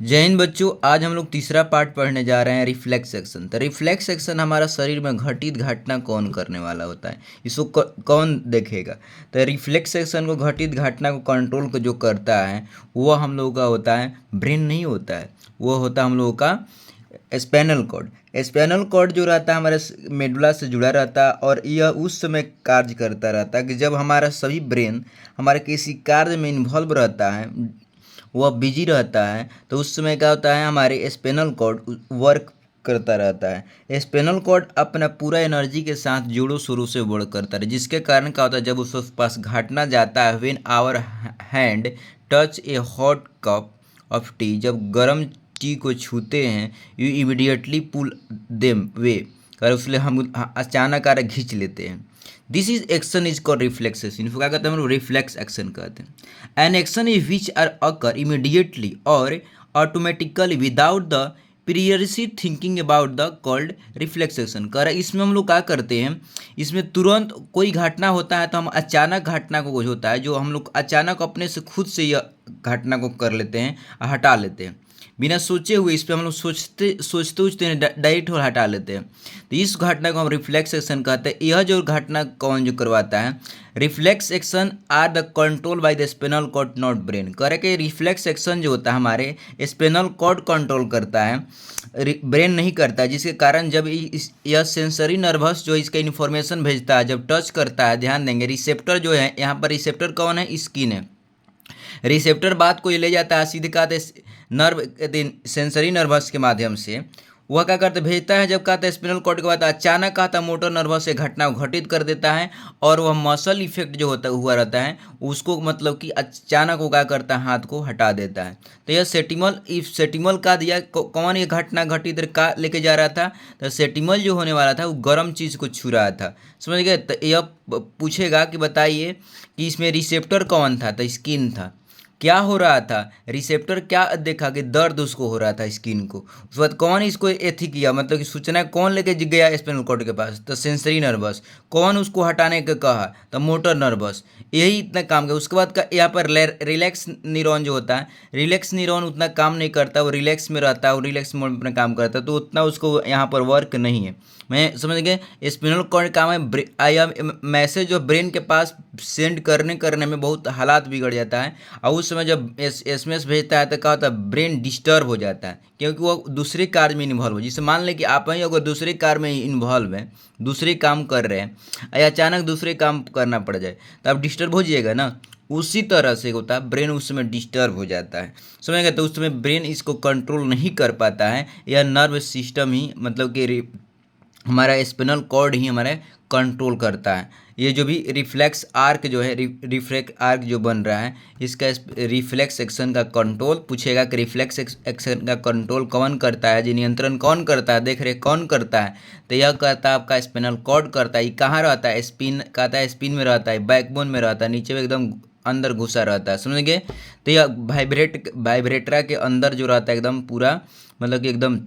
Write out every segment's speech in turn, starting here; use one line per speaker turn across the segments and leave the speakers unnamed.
जय हिंद बच्चों। आज हम लोग तीसरा पार्ट पढ़ने जा रहे हैं रिफ्लेक्स सेक्शन। तो रिफ्लेक्स सेक्शन हमारा शरीर में घटित घटना कौन करने वाला होता है, इसको कौन देखेगा। तो रिफ्लेक्स सेक्शन को घटित घटना को कंट्रोल को जो करता है वो हम लोगों का होता है ब्रेन नहीं होता है, वो होता है हम लोगों का स्पाइनल कॉर्ड। स्पाइनल कॉर्ड जो रहता है हमारे मेडुला से जुड़ा रहता है और यह उस समय कार्य करता रहता है कि जब हमारा सभी ब्रेन हमारे किसी कार्य में इन्वॉल्व रहता है, वह बिजी रहता है, तो उस समय क्या होता है हमारे स्पाइनल कॉर्ड वर्क करता रहता है। स्पाइनल कॉर्ड अपना पूरा एनर्जी के साथ जोरों शोरों से वर्क करता है, जिसके कारण क्या होता है जब उस पास घटना जाता है, when our hand touch a hot cup of tea, जब गर्म टी को छूते हैं, you immediately pull them way कर, उसलिए हम अचानक आ खींच लेते हैं। This is action is called reflex action. इसको क्या कहते हैं हम लोग, रिफ्लेक्स एक्शन कहते हैं। An action is which are occur immediately और automatically without the prior thinking about the called reflex action. कर इसमें हम लोग क्या करते हैं, इसमें तुरंत कोई घटना होता है तो हम अचानक घटना को कुछ होता है जो हम लोग अचानक अपने से खुद से यह घटना को कर लेते हैं, हटा लेते हैं बिना सोचे हुए। इस पर हम लोग सोचते डायरेक्ट और हटा लेते हैं। तो इस घटना को हम रिफ्लेक्स एक्शन कहते हैं। यह जो घटना कौन जो करवाता है, reflex action are the control by the spinal cord not brain. करे कि रिफ्लेक्स एक्शन जो होता है हमारे स्पाइनल कॉर्ड कंट्रोल करता है, ब्रेन नहीं करता है, जिसके कारण जब यह सेंसरी नर्वस जो इसका इन्फॉर्मेशन भेजता है, जब टच करता है, ध्यान देंगे रिसेप्टर जो है यहाँ पर, रिसेप्टर कौन है, स्किन है। रिसेप्टर बात को ये ले जाता है सीधे कहते नर्व सेंसरी नर्वस के माध्यम से, वह क्या करते भेजता है। जब कहता है स्पिनल कॉर्ड के बाद अचानक कहता है मोटर नर्वस से घटना को घटित कर देता है, और वह मसल इफेक्ट जो होता हुआ रहता है उसको मतलब कि अचानक वो क्या करता है, हाथ को हटा देता है। तो यह सेटिमल, इफ सेटिमल का दिया कौन ये घटना घटित का लेके जा रहा था, तो सेटिमल जो होने वाला था वो गर्म चीज़ को छू रहा था, समझ गए। तो यह पूछेगा कि बताइए कि इसमें रिसेप्टर कौन था, तो स्किन था। क्या हो रहा था, रिसेप्टर क्या देखा कि दर्द उसको हो रहा था स्किन को। उसके बाद कौन इसको एथी किया, मतलब कि सूचना कौन लेके गया स्पाइनल कॉर्ड के पास, तो सेंसरी नर्वस। कौन उसको हटाने का कहा, तो मोटर नर्वस। यही इतना काम किया। उसके बाद का यहाँ पर रिलैक्स न्यूरॉन जो होता है, रिलैक्स न्यूरॉन उतना काम नहीं करता, वो रिलैक्स में रहता है, वो रिलैक्स मोड में अपना काम करता है, तो उतना उसको यहाँ पर वर्क नहीं है। मैं समझ गए स्पिनल कॉर्ड काम है I am message of brain के पास सेंड करने में बहुत हालात बिगड़ जाता है, और उस समय जब SMS भेजता है तो क्या होता है, ब्रेन डिस्टर्ब हो जाता है, क्योंकि वो दूसरे कार्य में इन्वॉल्व हो। जैसे मान लें कि आप ही अगर दूसरे कार्य में इन्वॉल्व हैं, दूसरे काम कर रहे हैं, या अचानक दूसरे काम करना पड़ जाए तो आप डिस्टर्ब हो जाइएगा ना। उसी तरह से होता है, ब्रेन उस समय डिस्टर्ब हो जाता है, समझ गए। तो उस समय ब्रेन इसको कंट्रोल नहीं कर पाता है, या नर्व सिस्टम ही मतलब कि हमारा स्पिनल कॉर्ड ही हमारा कंट्रोल करता है। ये जो भी रिफ्लेक्स आर्क जो है, रिफ्लेक्स आर्क जो बन रहा है, इसका रिफ्लेक्स एक्शन का कंट्रोल पूछेगा कि रिफ्लेक्स एक्शन का कंट्रोल कौन करता है, जी नियंत्रण कौन करता है, देख रेख कौन करता है। तो यह करता है आपका स्पिनल कॉर्ड करता है। ये कहाँ रहता है, स्पिन कहता है स्पिन में रहता है, बैकबोन में रहता है, नीचे में एकदम अंदर घुसा रहता है, समझ गए। तो यह वाइब्रेटरा के अंदर जो रहता है एकदम पूरा, मतलब कि एकदम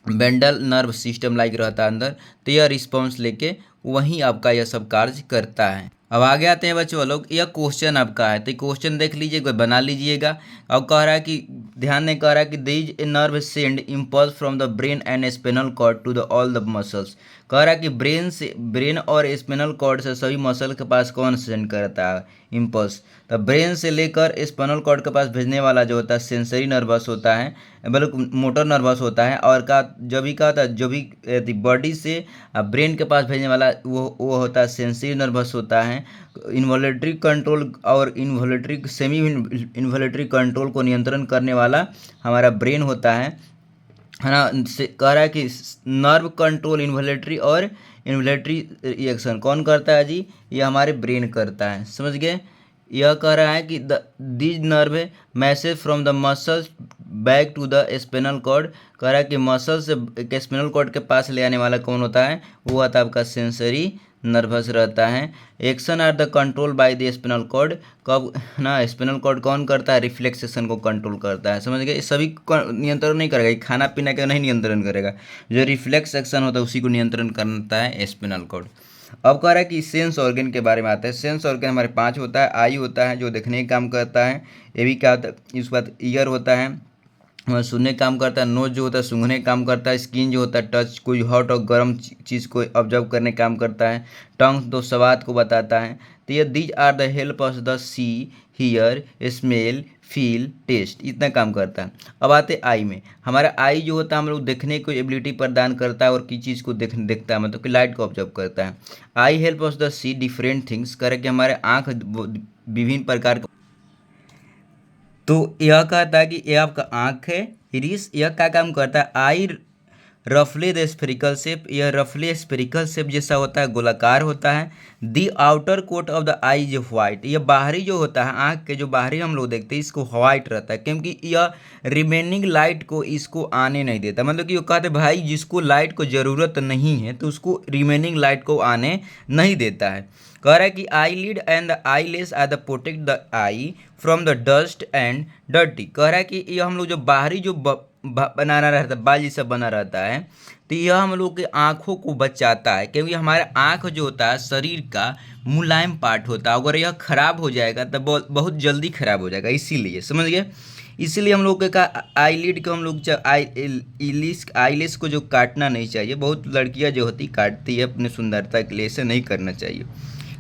बेंडल नर्व सिस्टम लाइक रहता है अंदर। तो यह रिस्पॉन्स लेके वहीं आपका यह सब कार्य करता है। अब आगे आते हैं बच्चों लोग, यह क्वेश्चन आपका है, तो क्वेश्चन देख लीजिए, कोई बना लीजिएगा। अब कह रहा है कि ध्यान दें, कह रहा है कि these a nerve send impulse from the brain and spinal cord to the all the muscles. कह रहा है कि ब्रेन और स्पिनल कॉर्ड से सभी मसल के पास कौन सेंड करता है इम्पल्स, तो ब्रेन से लेकर स्पिनल कॉर्ड के पास भेजने वाला जो होता है सेंसरी नर्वस होता है, मतलब मोटर नर्वस होता है। और का जो भी का होता है, जो भी बॉडी से ब्रेन के पास भेजने वाला वो होता है सेंसरी नर्वस होता है। इन्वॉल्यूटरी कंट्रोल और इन्वॉल्यूटरी सेमी इन्वॉल्यूटरी कंट्रोल को नियंत्रण करने वाला हमारा ब्रेन होता है ना। कह रहा है कि नर्व कंट्रोल इन्वॉल्यूटरी और इन्वॉल्यूटरी रिएक्शन कौन करता है जी, ये हमारे ब्रेन करता है, समझ गए। यह कह रहा है कि this nerve message from the muscles back to the spinal cord. कह रहा है कि मसल से स्पिनल कॉर्ड के पास ले आने वाला कौन होता है, वो होता है आपका सेंसरी नर्वस रहता है। Action are the control by the spinal cord, कब ना स्पिनल कॉर्ड कौन करता है, रिफ्लेक्सेशन को कंट्रोल करता है, समझ गए। सभी को नियंत्रण नहीं करेगा, खाना पीना का नहीं नियंत्रण करेगा, जो रिफ्लेक्स एक्शन होता है उसी को नियंत्रण करता है स्पिनल कॉर्ड। अब कह रहा है कि सेंस ऑर्गन के बारे में आता है। सेंस ऑर्गन हमारे 5 होता है। आई होता है जो देखने का काम करता है, ये भी क्या होता है, इसके बाद ईयर होता है, सुनने का काम करता है, नोज जो होता है सूंघने का काम करता है, स्किन जो होता है टच कोई हॉट और गर्म चीज़ को ऑब्जर्व करने का काम करता है, टंग तो स्वाद को बताता है। तो ये these are the help of the see, hear, smell, feel, taste, इतना काम करता है। अब आते आई में, हमारा आई जो होता है हम लोग देखने को एबिलिटी प्रदान करता है और किसी चीज़ को देखता है, मतलब कि लाइट को ऑब्जर्व करता है। Eye help of the see different things, करे कि हमारे आँख विभिन्न प्रकार के, तो यह कहता है कि यह आपका आँख है इरिस, यह क्या काम करता है, आई रफली द स्फेरिकल शेप, यह रफली स्फेरिकल शेप जैसा होता है, गोलाकार होता है। The outer coat of the eye जो व्हाइट, यह बाहरी जो होता है आँख के जो बाहरी हम लोग देखते हैं इसको व्हाइट रहता है, क्योंकि यह रिमेनिंग लाइट को इसको आने नहीं देता। मतलब कि वो कहते हैं भाई जिसको लाइट को ज़रूरत नहीं है तो उसको रिमेनिंग लाइट को आने नहीं देता है। कह रहा है कि eyelid and the eyelash are the protect the eye from the dust and dirty. कह रहा है कि यह हम लोग जो बाहरी जो बनाना रहता है, बाल जैसा बना रहता है, तो यह हम लोग के आँखों को बचाता है, क्योंकि हमारा आँख जो होता है शरीर का मुलायम पार्ट होता है, अगर यह खराब हो जाएगा तो बहुत जल्दी खराब हो जाएगा, इसीलिए समझ गए। इसीलिए हम लोग का आईलिड को हम लोग आईलेस को जो काटना नहीं चाहिए, बहुत लड़कियां जो होती काटती है अपने सुंदरता के लिए, ऐसे नहीं करना चाहिए।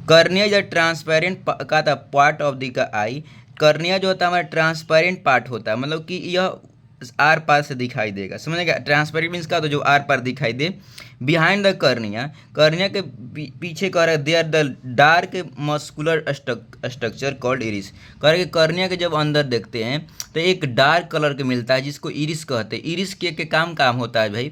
कर्निया इज अ ट्रांसपेरेंट का था part of the I, cornea जो होता है हमारा ट्रांसपेरेंट पार्ट होता है, मतलब कि यह आर पार से दिखाई देगा, समझेगा। ट्रांसपेरेंट मीन्स का तो जो आर पार दिखाई दे। बिहाइंड द कर्निया, कर्निया के पीछे कह रहे there the dark muscular structure called iris. कह रहे कर्निया के जब अंदर देखते हैं तो एक डार्क कलर के मिलता है जिसको इरिस कहते हैं। इरिस के काम होता है भाई,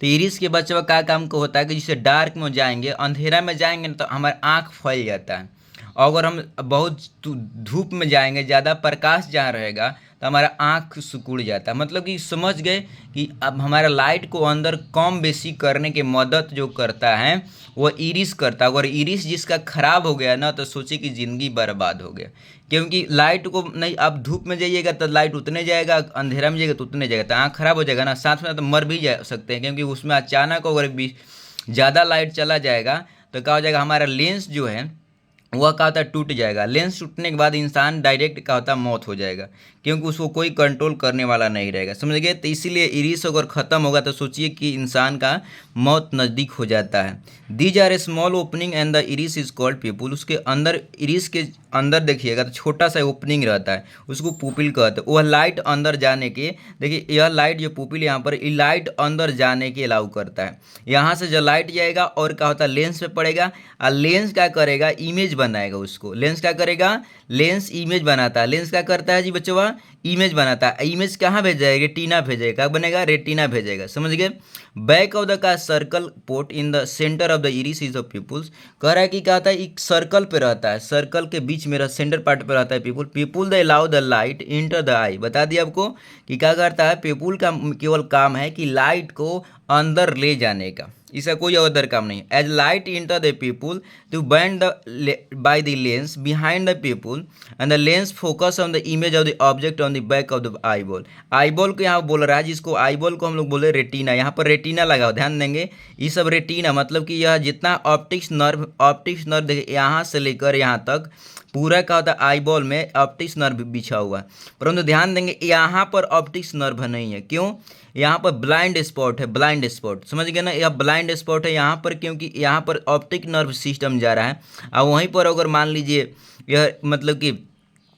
तो इरिस के बच्चों का काम को होता है कि जैसे डार्क में जाएंगे, अंधेरा में जाएंगे तो हमारा आँख फैल जाता है, और अगर हम बहुत धूप में जाएंगे, ज़्यादा प्रकाश जहाँ रहेगा तो हमारा आँख सिकुड़ जाता है। मतलब कि समझ गए कि अब हमारा लाइट को अंदर कम बेसी करने के मदद जो करता है वो इरिस करता है। अगर इरिस जिसका खराब हो गया ना तो सोचिए कि ज़िंदगी बर्बाद हो गया, क्योंकि लाइट को नहीं, आप धूप में जाइएगा तो लाइट उतने जाएगा, अंधेरा में जाएगा तो उतने जाएगा, तो आँख खराब हो जाएगा ना, साथ में तो मर भी जा सकते हैं, क्योंकि उसमें अचानक अगर भी ज़्यादा लाइट चला जाएगा तो क्या हो जाएगा, हमारा लेंस जो है वह क्या होता है टूट जाएगा। लेंस टूटने के बाद इंसान डायरेक्ट क्या होता है मौत हो जाएगा, क्योंकि उसको कोई कंट्रोल करने वाला नहीं रहेगा, समझ गए। तो इसीलिए इरिस अगर ख़त्म होगा तो सोचिए कि इंसान का मौत नज़दीक हो जाता है। These are a small opening and the iris is called pupil, उसके अंदर इरिस के अंदर देखिएगा तो छोटा सा ओपनिंग रहता है, उसको पुपिल कहते हैं। वह लाइट अंदर जाने के, देखिए यह लाइट जो पुपिल यहाँ पर लाइट अंदर जाने के अलाउ करता है। यहाँ से जो लाइट जाएगा और क्या होता है लेंस पे पड़ेगा, और लेंस क्या करेगा, इमेज बनाएगा उसको। लेंस क्या करेगा, लेंस इमेज बनाता है। लेंस क्या करता है जी बच्चों, इमेज बनाता है। इमेज कहाँ भेजेगा, रेटिना भेजेगा, क्या बनेगा, रेटिना भेजेगा, समझ गए। बैक ऑफ द का circle port in the centre of the iris is of pupils. कह रहा है कि क्या होता है एक सर्कल पे रहता है, सर्कल के बीच में सेंटर पार्ट पे रहता है pupil. Pupil the allow the light enter the eye, बता दिया आपको कि क्या करता है, पीपुल का केवल काम है कि लाइट को अंदर ले जाने का, इसका कोई अदर काम नहीं। As light enter the pupil to bend the by the lens behind the pupil and the lens focus on the image of the object on the back of the eyeball. Eyeball को यहाँ बोल रहा है, जिसको eye ball को हम लोग बोले रेटिना, यहाँ पर रेटिना लगाओ, ध्यान देंगे। ये सब रेटिना मतलब कि यह जितना ऑप्टिक्स नर्व देखिए यहाँ से लेकर यहाँ तक पूरा क्या होता है आई बॉल में ऑप्टिक्स नर्व बिछा हुआ है, परंतु ध्यान देंगे यहाँ पर ऑप्टिक्स नर्व नहीं है। क्यों, यहाँ पर ब्लाइंड स्पॉट है, ब्लाइंड स्पॉट, समझ गए ना, यह ब्लाइंड स्पॉट है यहाँ पर, क्योंकि यहाँ पर ऑप्टिक नर्व सिस्टम जा रहा है, और वहीं पर अगर मान लीजिए यह मतलब कि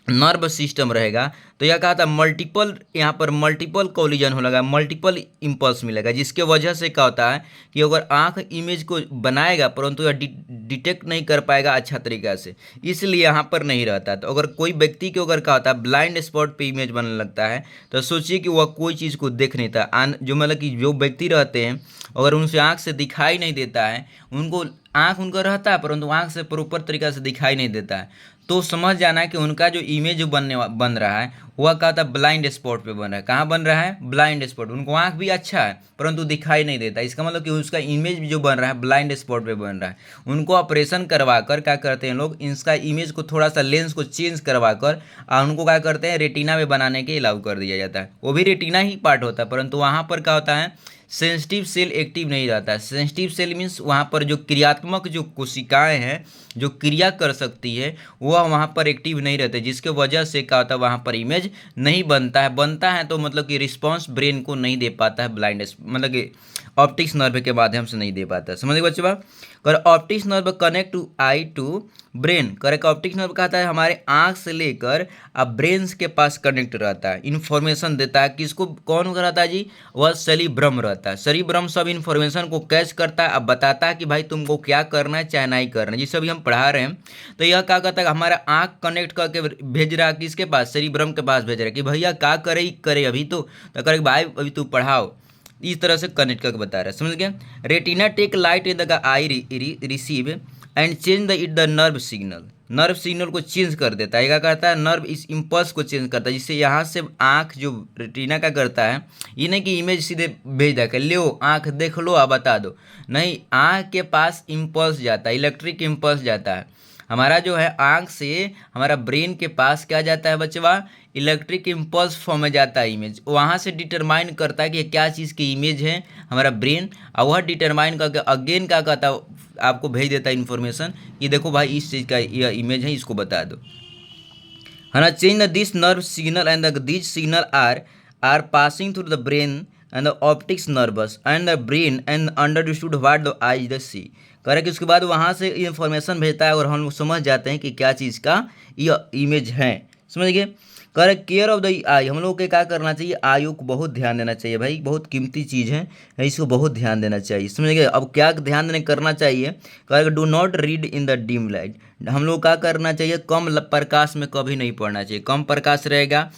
नर्व सिस्टम रहेगा तो यह कहा था मल्टीपल, यहाँ पर मल्टीपल कोलिजन हो लगा, मल्टीपल इम्पल्स मिलेगा, जिसके वजह से क्या होता है कि अगर आँख इमेज को बनाएगा परंतु यह डिटेक्ट नहीं कर पाएगा अच्छा तरीक़ा से, इसलिए यहाँ पर नहीं रहता। तो अगर कोई व्यक्ति को अगर क्या होता है ब्लाइंड स्पॉट पे इमेज बनने लगता है तो सोचिए कि वह कोई चीज़ को देख नहीं था। जो मतलब कि जो व्यक्ति रहते हैं अगर उनसे आँख से दिखाई नहीं देता है, उनको आँख उनका रहता है परंतु आँख से प्रॉपर तरीक़ा से दिखाई नहीं देता है, तो समझ जाना कि उनका जो इमेज बन रहा है वह क्या था ब्लाइंड स्पॉट पे बन रहा है। कहाँ बन रहा है, ब्लाइंड स्पॉट। उनको आँख भी अच्छा है परंतु दिखाई नहीं देता, इसका मतलब कि उसका इमेज जो बन रहा है ब्लाइंड स्पॉट पे बन रहा है। उनको ऑपरेशन करवा कर क्या करते हैं लोग, इसका इमेज को थोड़ा सा लेंस को चेंज करवा कर और उनको क्या करते हैं रेटिना में बनाने के अलाउ कर दिया जाता है। वो भी रेटिना ही पार्ट होता है, परंतु वहाँ पर क्या होता है सेंसिटिव सेल एक्टिव नहीं रहता है। सेंसिटिव सेल मीन्स वहाँ पर जो क्रियात्मक जो कोशिकाएं हैं जो क्रिया कर सकती है वह वहाँ पर एक्टिव नहीं रहते, जिसके वजह से क्या होता है वहाँ पर इमेज नहीं बनता है तो मतलब कि रिस्पॉन्स ब्रेन को नहीं दे पाता है, ब्लाइंडनेस मतलब कि ऑप्टिक्स नर्व के माध्यम से नहीं दे पाता है। समझ गए बच्चे बात। कर optics nerve connect to eye to brain, करे ऑप्टिक्स नर्व कहता है हमारे आंख से लेकर अब ब्रेन के पास कनेक्ट रहता है, इन्फॉर्मेशन देता है। किसको, कौन रहता है जी, वह सेरिब्रम रहता है। सेरिब्रम सब इन्फॉर्मेशन को कैच करता है, अब बताता है कि भाई तुमको क्या करना है चाहे नहीं करना है। जिसे अभी हम पढ़ा रहे हैं तो यह क्या कहता है, हमारा आंख कनेक्ट करके भेज रहा है किसके पास, सेरिब्रम के पास भेज रहा है कि भैया क्या करे अभी तो करे भाई अभी तू पढ़ाओ, इस तरह से कनेक्ट करके बता रहा है। समझ गए। Retina take light in the eye receive and change the nerve signal, nerve signal को चेंज कर देता है। क्या करता है, नर्व इस इम्पल्स को चेंज करता है, जिससे यहाँ से आँख जो रेटिना का करता है, ये नहीं कि इमेज सीधे भेज देगा लो आँख देख लो आप बता दो, नहीं, आँख के पास इम्पल्स जाता है, इलेक्ट्रिक इम्पल्स जाता है। हमारा जो है आँख से हमारा ब्रेन के पास क्या जाता है बच्चवा, इलेक्ट्रिक इम्पल्स फॉर्म में जाता है इमेज, वहाँ से डिटरमाइन करता है कि क्या चीज़ की इमेज है हमारा ब्रेन, और वह डिटरमाइन करके अगेन क्या कहता है, आपको भेज देता है इन्फॉर्मेशन कि देखो भाई इस चीज़ का यह इमेज है, इसको बता दो, है ना। Change the this nerve signal and this signal are passing through the brain and the optics nerves and the brain and understood what the eye the see, करे कि उसके बाद वहाँ से इन्फॉर्मेशन भेजता है और हम लोग समझ जाते हैं कि क्या चीज़ का यह इमेज है। समझ गए। करे केयर ऑफ द आई, हम लोग को क्या करना चाहिए, आयु को बहुत ध्यान देना चाहिए भाई, बहुत कीमती चीज़ है, इसको बहुत ध्यान देना चाहिए। समझ गए। अब क्या ध्यान देने करना चाहिए, करे do not read in the dim light, हम लोग क्या करना चाहिए, कम प्रकाश में कभी नहीं पढ़ना चाहिए। कम प्रकाश रहेगा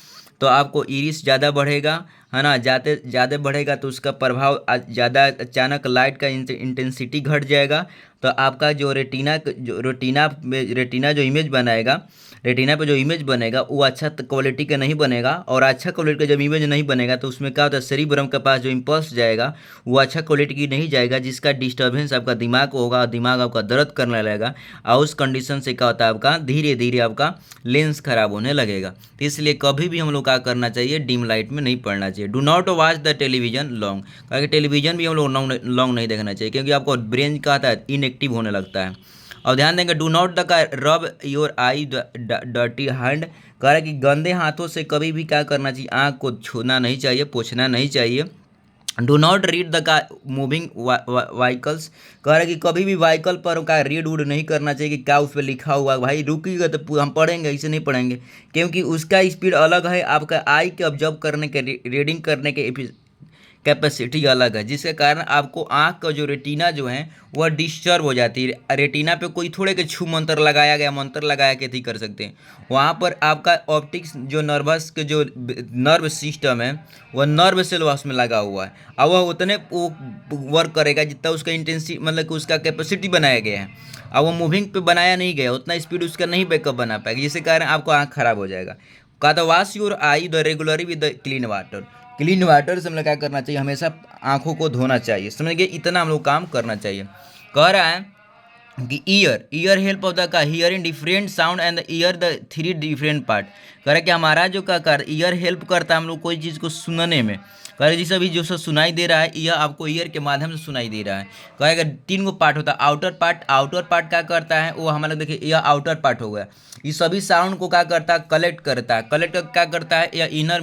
तो आपको इरिस ज़्यादा बढ़ेगा, है ना, ज़्यादा बढ़ेगा तो उसका प्रभाव ज़्यादा, अचानक लाइट का इंटेंसिटी घट जाएगा, तो आपका जो रेटिना जो इमेज बनाएगा, रेटिना पे जो इमेज बनेगा वो अच्छा क्वालिटी का नहीं बनेगा, और अच्छा क्वालिटी का जब इमेज नहीं बनेगा तो उसमें क्या होता है, सेरिब्रम के पास जो इम्पल्स जाएगा वो अच्छा क्वालिटी की नहीं जाएगा, जिसका डिस्टर्बेंस आपका दिमाग को होगा, दिमाग आपका दर्द करने लगेगा, और उस कंडीशन से क्या होता है, आपका धीरे धीरे आपका लेंस खराब होने लगेगा। तो इसलिए कभी भी हम लोग क्या करना चाहिए, डिम लाइट में नहीं पढ़ना चाहिए। Do not watch the television long, क्योंकि टेलीविजन भी हम लोग लॉन्ग नहीं देखना चाहिए, क्योंकि आपको ब्रेन का आता है इनएक्टिव होने लगता है। और ध्यान देंगे, do not the rub your I dirty hand, कह रहा है कि गंदे हाथों से कभी भी क्या करना चाहिए, आँख को छूना नहीं चाहिए, पोंछना नहीं चाहिए। Do not read the moving vehicles, कह रहा है कि कभी भी व्हीकल पर का रीड वूड नहीं करना चाहिए कि क्या उस पर लिखा हुआ है, भाई रुकिएगा तो हम पढ़ेंगे, इसे नहीं पढ़ेंगे, क्योंकि उसका स्पीड अलग है, आपका आई के ऑब्जर्व करने के, रीडिंग करने के कैपेसिटी अलग है, जिसके कारण आपको आँख का जो रेटिना जो है वह डिस्टर्ब हो जाती है। रेटिना पे कोई थोड़े के छू मंत्र लगाया गया, मंत्र लगाया के थी कर सकते हैं, वहाँ पर आपका ऑप्टिक्स जो नर्वस के जो नर्व सिस्टम है वह नर्व सेल उसमें लगा हुआ है, और वह उतने वो वर्क करेगा जितना उसका इंटेंसिटी मतलब कि उसका कैपेसिटी बनाया गया है, और वो मूविंग पे बनाया नहीं गया, उतना स्पीड उसका नहीं बैकअप बना पाएगा, जिसके कारण आपको आँख खराब हो जाएगा। कहा था wash your I the regularly with the clean water, clean water से हम लोग क्या करना चाहिए, हमेशा आंखों को धोना चाहिए। समझ गए, इतना हम लोग काम करना चाहिए। कह रहा है कि ईयर हेल्प ऑफ द का here in different sound and the year the three different part, कह रहा है कि हमारा जो का कर ईयर हेल्प करता है हम लोग कोई चीज़ को सुनने में, कह रहे जैसे अभी जो सब सुनाई दे रहा है यह आपको ईयर के माध्यम से सुनाई दे रहा है। कहेगा 3 गो पार्ट होता है, आउटर पार्ट क्या करता है, वो हमारा देखिए यह आउटर पार्ट हो गया, ये सभी साउंड को क्या करता है, कलेक्ट करता है, क्या करता है, यह इनर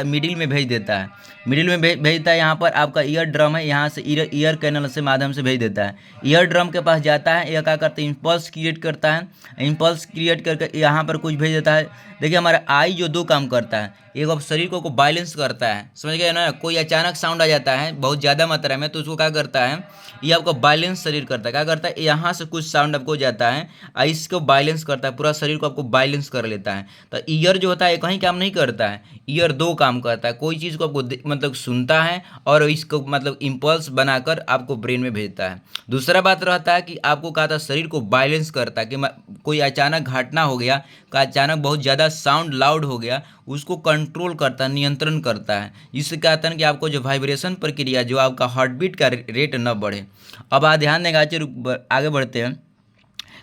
मिडिल में भेज देता है, मिडिल में भेजता है, यहाँ पर आपका ईयर ड्रम है, यहाँ से ईयर कैनल से माध्यम से भेज देता है, ईयर ड्रम के पास जाता है, यह क्या करता है, इम्पल्स क्रिएट करता है, इम्पल्स क्रिएट करके यहाँ पर कुछ भेज देता है। देखिए हमारा आई जो 2 काम करता है, एक अब शरीर को बैलेंस करता है, समझ गए ना, कोई अचानक साउंड आ जाता है बहुत ज़्यादा मात्रा में तो उसको क्या करता है, ये आपको बैलेंस शरीर करता है, क्या करता है, यहाँ से कुछ साउंड आपको जाता है और इसको बैलेंस करता है, पूरा शरीर को आपको बैलेंस कर लेता है। तो ईयर जो होता है कहीं काम नहीं करता है, ईयर 2 काम करता है, कोई चीज़ को आपको मतलब सुनता है और इसको मतलब इम्पल्स बनाकर आपको ब्रेन में भेजता है। दूसरा बात रहता है कि आपको कहा था शरीर को बैलेंस करता है, कि कोई अचानक घटना हो गया, का अचानक बहुत ज़्यादा साउंड लाउड हो गया, उसको कंट्रोल करता है, नियंत्रण करता है, जिससे कहता है कि आपको जो वाइब्रेशन प्रक्रिया जो आपका हार्ट बीट का रेट न बढ़े। अब आप ध्यान देंगे, आगे बढ़ते हैं।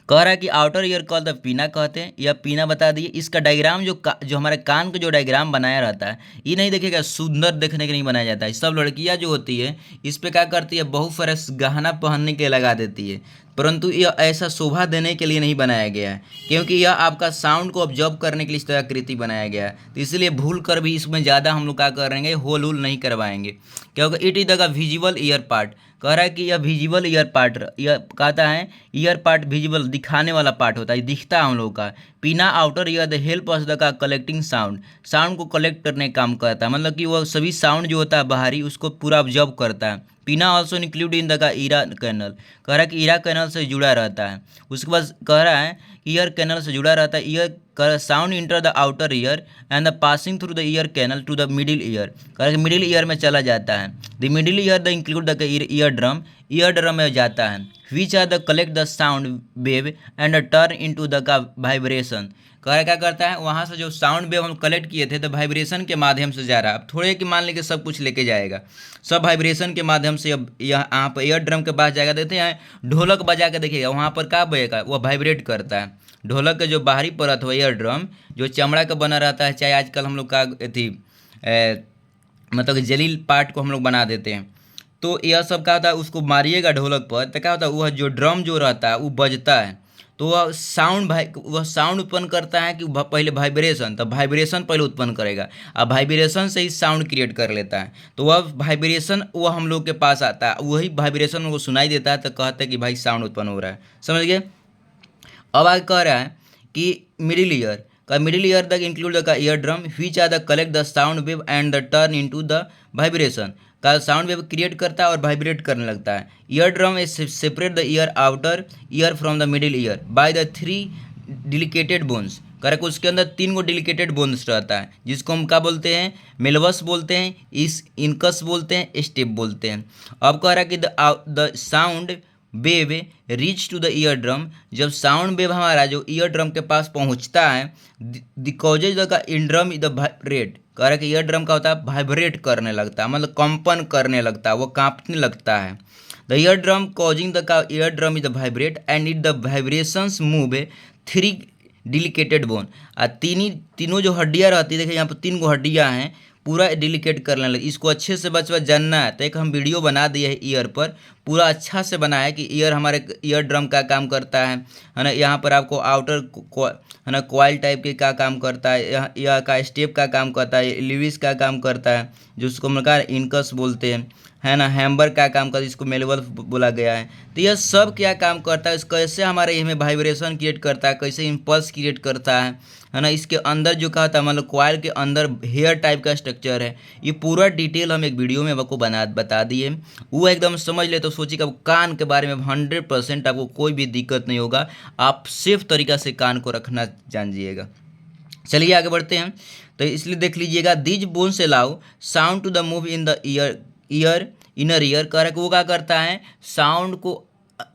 कह रहा है कि आउटर ईयर कॉल द पीना कहते हैं, या पीना बता दिए। इसका डायग्राम जो हमारे कान का जो डायग्राम बनाया रहता है, ये नहीं देखिएगा सुंदर देखने के नहीं बनाया जाता है। सब लड़कियां जो होती है इस पे क्या करती है, बहुत सारे गहना पहनने के लगा देती है, परंतु यह ऐसा शोभा देने के लिए नहीं बनाया गया है, क्योंकि यह आपका साउंड को ऑब्जर्व करने के लिए इस तरह आकृति बनाया गया है। तो इसलिए भूल कर भी इसमें ज़्यादा हम लोग क्या करेंगे, होल वोल नहीं करवाएंगे, क्योंकि it is the visible year part. कह रहा है कि यह विजिबल ईयर पार्ट, यह कहता है ईयर पार्ट विजिबल दिखाने वाला पार्ट होता है, दिखता है हम लोग का। पीना outer ear the help us the का कलेक्टिंग साउंड, साउंड को कलेक्ट करने का काम करता है, मतलब कि वह सभी साउंड जो होता है बाहरी उसको पूरा ऑब्जर्व करता है। पीना ऑल्सो इंक्लूड इन द का ईरा कैनल, कह रहा है कि ईरा कैनल से जुड़ा रहता है। उसके बाद कह रहा है ईयर कैनल से जुड़ा रहता है। Ear sound enter the outer ear and the passing through the ear canal to the middle ear, कह रहा है कि मिडिल ईयर में चला जाता है। The middle ear the include the ear drum में जाता है, which are the collect the sound wave and turn into the का वाइब्रेशन। कह रहा क्या करता है, वहाँ से जो साउंड वेव हम कलेक्ट किए थे तो वाइब्रेशन के माध्यम से जा रहा है। अब थोड़े कि मान लीजिए सब कुछ लेके जाएगा, सब वाइब्रेशन के माध्यम से अब यहाँ पर ईयर ड्रम के पास जाएगा। देखते हैं ढोलक बजा के देखिएगा, वहाँ पर क्या बजेगा, वह वाइब्रेट करता है। ढोलक के जो बाहरी परत हो ईयर ड्रम जो चमड़ा का बना रहता है, चाहे आजकल हम लोग का थी मतलब कि जलील पार्ट को हम लोग बना देते हैं, तो यह सब क्या होता है, उसको मारिएगा ढोलक पर तो क्या होता है, वह जो ड्रम जो रहता है वो बजता है, तो वह साउंड उत्पन्न करता है कि पहले वाइब्रेशन, तब वाइब्रेशन पहले उत्पन्न करेगा, अब वाइब्रेशन से ही साउंड क्रिएट कर लेता है। तो वह वाइब्रेशन वह हम लोग के पास आता है, वही वाइब्रेशन उनको सुनाई देता है, तो कहते हैं कि भाई साउंड उत्पन्न हो रहा है। समझ गए। अब आगे कह रहा है कि मिडिल ईयर का middle ear the include the year drum which are the collect the sound wave and the turn into the vibration, का साउंड वेव क्रिएट करता है और वाइब्रेट करने लगता है। Ear drum is separate the ear outer ear from the middle ear by the 3 delicated bones, correct. उसके अंदर 3 गो डिलिकेटेड bones रहता है, जिसको हम क्या बोलते हैं, मेलवस बोलते हैं, इनकस बोलते हैं, स्टेप बोलते हैं। अब कह रहा है कि the sound wave reach to the ear drum, जब साउंड वेव हमारा जो ईयर ड्रम के पास पहुंचता है, the causes the in drum the vibrate, कह रहा है कि ईयर ड्रम का होता है वाइब्रेट करने लगता है, मतलब कंपन करने लगता है, वो कांपने लगता है। The year drum causing the year drum is the vibrate and it the vibrations move 3 delicated bone, तीनों जो हड्डियाँ रहती है, देखिए यहाँ पर 3 गो हड्डियाँ हैं, पूरा डिलिकेट करने लगे। इसको अच्छे से बचवा जानना है तो एक हम वीडियो बना दिए है ईयर पर, पूरा अच्छा से बना है कि ईयर हमारे ईयर ड्रम का काम करता है ना। यहाँ पर आपको आउटर है ना कॉइल टाइप के का काम करता है, यह का स्टेप का काम करता है, लिविस का काम करता है, जो उसको हम इनकस बोलते हैं, है ना। हैम्बर का काम करता है, इसको मेलवल बोला गया है। तो यह सब क्या काम करता है, कैसे हमारे में वाइब्रेशन क्रिएट करता है, कैसे इम्पल्स क्रिएट करता है ना। इसके अंदर जो कहा था मतलब कॉइल के अंदर हेयर टाइप का स्ट्रक्चर है, ये पूरा डिटेल हम एक वीडियो में आपको बता दिए। वो एकदम समझ ले तो सोचिए कि कान के बारे में 100% आपको कोई भी दिक्कत नहीं होगा, आप सेफ तरीका से कान को रखना जानिएगा। चलिए आगे बढ़ते हैं। तो इसलिए देख लीजिएगा, these bones allow sound to the move in the inner ear, कह रहा है कि वो क्या करता है, साउंड को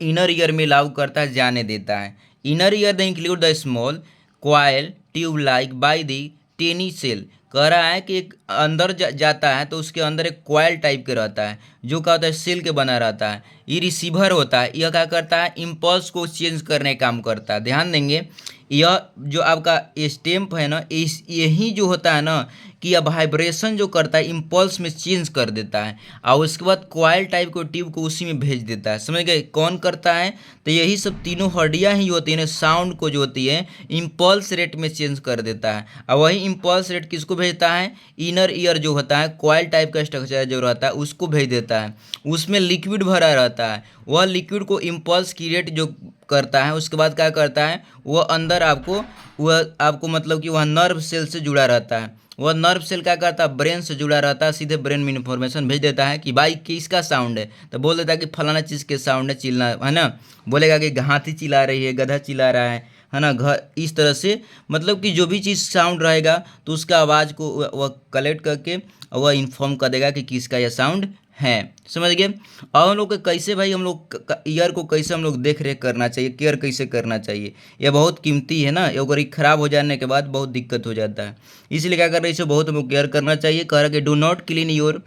इनर ईयर में अलाउ करता है, जाने देता है। Inner ear the include the small coil tube like by the tiny cell, कह रहा है कि एक अंदर जाता है तो उसके अंदर एक कॉइल टाइप के रहता है, जो क्या होता है सेल के बना रहता है। ये रिसीवर होता है, यह क्या करता है, इम्पल्स को चेंज करने का काम करता है। ध्यान देंगे, यह जो आपका स्टेम्प है ना, यही जो होता है ना कि यह वाइब्रेशन जो करता है इम्पल्स में चेंज कर देता है, और उसके बाद कॉइल टाइप को ट्यूब को उसी में भेज देता है। समझ गए, कौन करता है, तो यही सब तीनों हड्डियाँ ही होती हैं, साउंड को जो होती है इम्पल्स रेट में चेंज कर देता है। और वही इम्पल्स रेट किसको भेजता है, इनर ईयर जो होता है कॉइल टाइप का स्ट्रक्चर जो रहता है उसको भेज देता है। उसमें लिक्विड भरा रहता है, वह लिक्विड को इम्पल्स क्रिएट जो करता है, उसके बाद क्या करता है, वह अंदर आपको मतलब कि वह नर्व सेल से जुड़ा रहता है। वह नर्व सेल क्या करता है, ब्रेन से जुड़ा रहता है, सीधे ब्रेन में इन्फॉर्मेशन भेज देता है कि भाई किसका साउंड है, तो बोल देता है कि फलाना चीज़ के साउंड है, चिल्ला है ना। बोलेगा कि हाथी चिल्ला रही है, गधा चिल्ला रहा है ना, घर, इस तरह से मतलब कि जो भी चीज़ साउंड रहेगा तो उसका आवाज़ को वह कलेक्ट करके वह इन्फॉर्म कर देगा कि किसका यह साउंड है। समझ गए। और हम लोग को कैसे भाई हम लोग ईयर को कैसे हम लोग देख रेख करना चाहिए, केयर कैसे करना चाहिए, यह बहुत कीमती है ना। अगर ये खराब हो जाने के बाद बहुत दिक्कत हो जाता है, इसलिए क्या कर रहे हैं, इसे बहुत हम लोग केयर करना चाहिए। कह रहा है कि do not clean your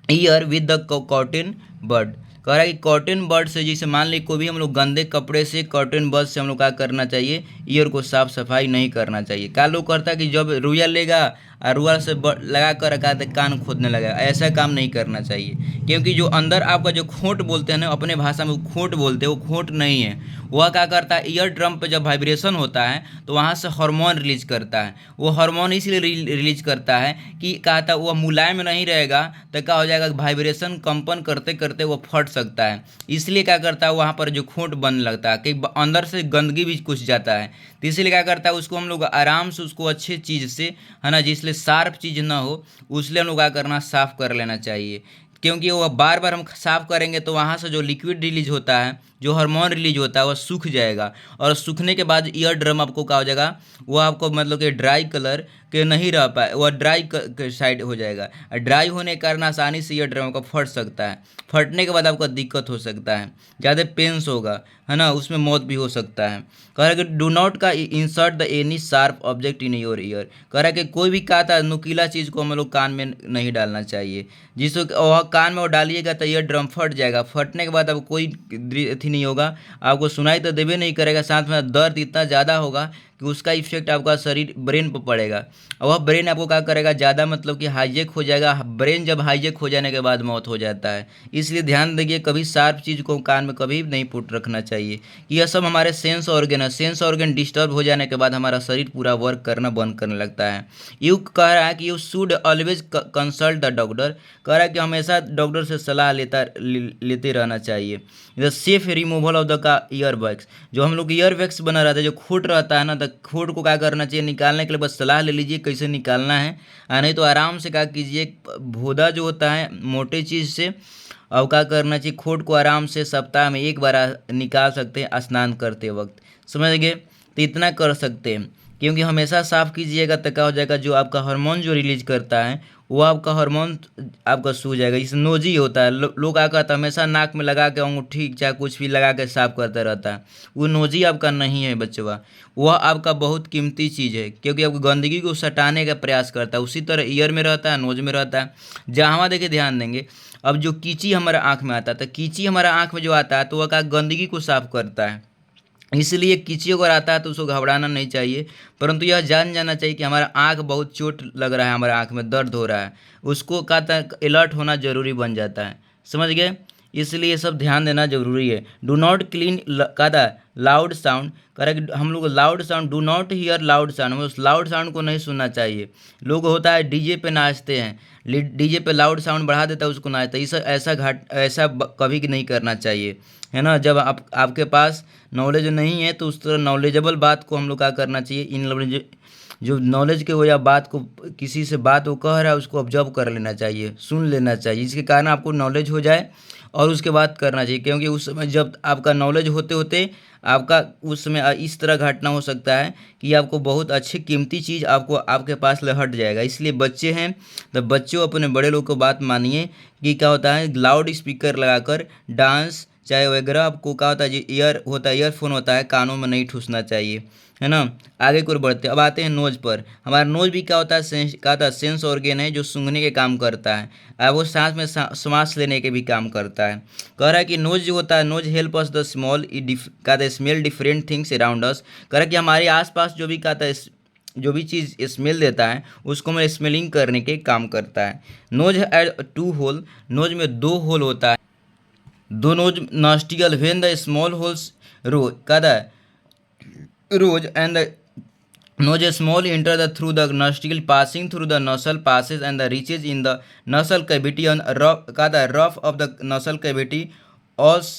ear with the cotton bud, कह रहा है कि कॉटन बड से, जैसे मान ली कोई भी हम लोग गंदे कपड़े से, कॉटन बड से हम लोग क्या करना चाहिए, ईयर को साफ सफाई नहीं करना चाहिए। क्या लोग करता है कि जब रुइया लेगा और रुआ से लगा कर रखा है कान खोदने लगा। ऐसा काम नहीं करना चाहिए, क्योंकि जो अंदर आपका जो खोट बोलते हैं ना, अपने भाषा में खोट बोलते हैं, वो खोट नहीं है। वह क्या करता है, ईयर ड्रम पे जब वाइब्रेशन होता है तो वहाँ से हार्मोन रिलीज करता है। वो हार्मोन इसलिए रिलीज करता है कि कहता वो मुलायम नहीं रहेगा तो क्या हो जाएगा, वाइब्रेशन कंपन करते करते वो फट सकता है। इसलिए क्या करता है, वहाँ पर जो खोट बनने लगता है कि अंदर से गंदगी भी कुछ जाता है। तो इसलिए क्या करता है, उसको हम लोग आराम से उसको अच्छे चीज़ से, है ना, जिसलिए शार्प चीज़ ना हो, उसलिए हम लोग क्या करना, साफ़ कर लेना चाहिए। क्योंकि वो बार बार हम साफ़ करेंगे तो वहाँ से जो लिक्विड रिलीज होता है, जो हार्मोन रिलीज होता है, वह सूख जाएगा। और सूखने के बाद ईयर ड्रम आपको क्या हो जाएगा, वो आपको मतलब कि ड्राई कलर के नहीं रह पाए, वह ड्राई साइड हो जाएगा। ड्राई होने के कारण आसानी से ईयर ड्रम का फट सकता है। फटने के बाद आपको दिक्कत हो सकता है, ज़्यादा पेंस होगा, है ना, उसमें मौत भी हो सकता है। कह रहा है कि डू नॉट का insert the any sharp object in your year. कह रहा है कि कोई भी कहता है नुकीला चीज़ को हम लोग कान में नहीं डालना चाहिए, जिसको वह कान में वो डालिएगा तो ईयर ड्रम फट जाएगा। फटने के बाद आपको कोई अथी नहीं होगा, आपको सुनाई तो देवे नहीं करेगा, साथ में दर्द इतना ज़्यादा होगा कि उसका इफेक्ट आपका शरीर ब्रेन पर पड़ेगा। और वह ब्रेन आपको क्या करेगा, ज़्यादा मतलब कि हाईजेक हो जाएगा। ब्रेन जब हाईजेक हो जाने के बाद मौत हो जाता है। इसलिए ध्यान देखिए, कभी शार्प चीज़ को कान में कभी नहीं पुट रखना चाहिए। यह सब हमारे सेंस ऑर्गन है। सेंस ऑर्गन डिस्टर्ब हो जाने के बाद हमारा शरीर पूरा वर्क करना बंद करने लगता है। यू कह रहा है कि you should always consult the doctor. कह रहा है कि हमेशा डॉक्टर से सलाह लेते रहना चाहिए। The safe removal of the का ईयर वैक्स, जो हम लोग ईयर वैक्स बना रहता है, जो खोट रहता है ना, तो खोट को क्या करना चाहिए, निकालने के लिए बस सलाह ले लीजिए कैसे निकालना है। नहीं तो आराम से क्या कीजिए, भोदा जो होता है मोटे चीज़ से, अब क्या करना चाहिए, खोट को आराम से सप्ताह में एक बार निकाल सकते हैं स्नान करते वक्त, समझ गए। तो इतना कर सकते हैं, क्योंकि हमेशा साफ़ कीजिएगा तो क्या हो जाएगा, जो आपका हार्मोन जो रिलीज करता है वो आपका हार्मोन आपका सूख जाएगा। जैसे नोजी होता है, लोग क्या करता है, हमेशा नाक में लगा के अंगूठी चाहे कुछ भी लगा के साफ करता रहता है। वो नोजी आपका नहीं है बच्चवा, वह आपका बहुत कीमती चीज़ है, क्योंकि आपको गंदगी को सटाने का प्रयास करता है। उसी तरह ईयर में रहता है, नोज में रहता है। जहाँ देखिए ध्यान देंगे, अब जो कीची हमारे आँख में आता है, तो कीची हमारे आँख में जो आता है तो वह क्या गंदगी को साफ करता है। इसलिए कीची अगर आता है तो उसको घबराना नहीं चाहिए, परंतु यह जान जाना चाहिए कि हमारा आँख बहुत चोट लग रहा है, हमारे आँख में दर्द हो रहा है, उसको कहता है अलर्ट होना जरूरी बन जाता है, समझ गए। इसलिए ये सब ध्यान देना जरूरी है। डू नॉट क्लीन कहता है लाउड साउंड, करेक्ट, हम लोग loud sound, do not here loud sound, हमें उस लाउड साउंड को नहीं सुनना चाहिए। लोग होता है डीजे पे नाचते हैं, डीजे पे लाउड साउंड बढ़ा देता है, उसको नाचता है। ऐसा कभी नहीं करना चाहिए, है ना। जब आपके पास नॉलेज नहीं है तो उस तरह नॉलेजेबल बात को हम लोग क्या करना चाहिए, इन जो नॉलेज के वजह बात को, किसी से बात वो कह रहा है उसको ऑब्जर्व कर लेना चाहिए, सुन लेना चाहिए, जिसके कारण आपको नॉलेज हो जाए और उसके बाद करना चाहिए। क्योंकि उस समय जब आपका नॉलेज होते होते आपका उस समय इस तरह घटना हो सकता है कि आपको बहुत अच्छी कीमती चीज़ आपको आपके पास हट जाएगा। इसलिए बच्चे हैं तो बच्चों अपने बड़े लोग को बात मानिए कि क्या होता है, लाउड स्पीकर लगाकर डांस चाहे वगैरह, आपको क्या होता है, जो ईयर होता है, ईयरफोन होता है, कानों में नहीं ठूसना चाहिए, है ना। आगे को बढ़ते, अब आते हैं नोज पर। हमारा नोज भी क्या होता है, क्या होता है, सेंस ऑर्गन है जो सूंघने के काम करता है, और वो सांस में श्वास लेने के भी काम करता है। कह रहा है कि नोज जो होता है, knows help us the small कहता है smell different things around us. कह रहा है कि हमारे आसपास जो भी कहता है, जो भी चीज़ स्मेल देता है उसको में स्मेलिंग करने के काम करता है। नोज है 2 होल, नोज में 2 होल होता है, 2 nose nostril when the small holes rose, कहता है rose and the nose small enter the through the nostril passing through the nasal passes and the reaches in the nasal cavity on rough of the nasal cavity os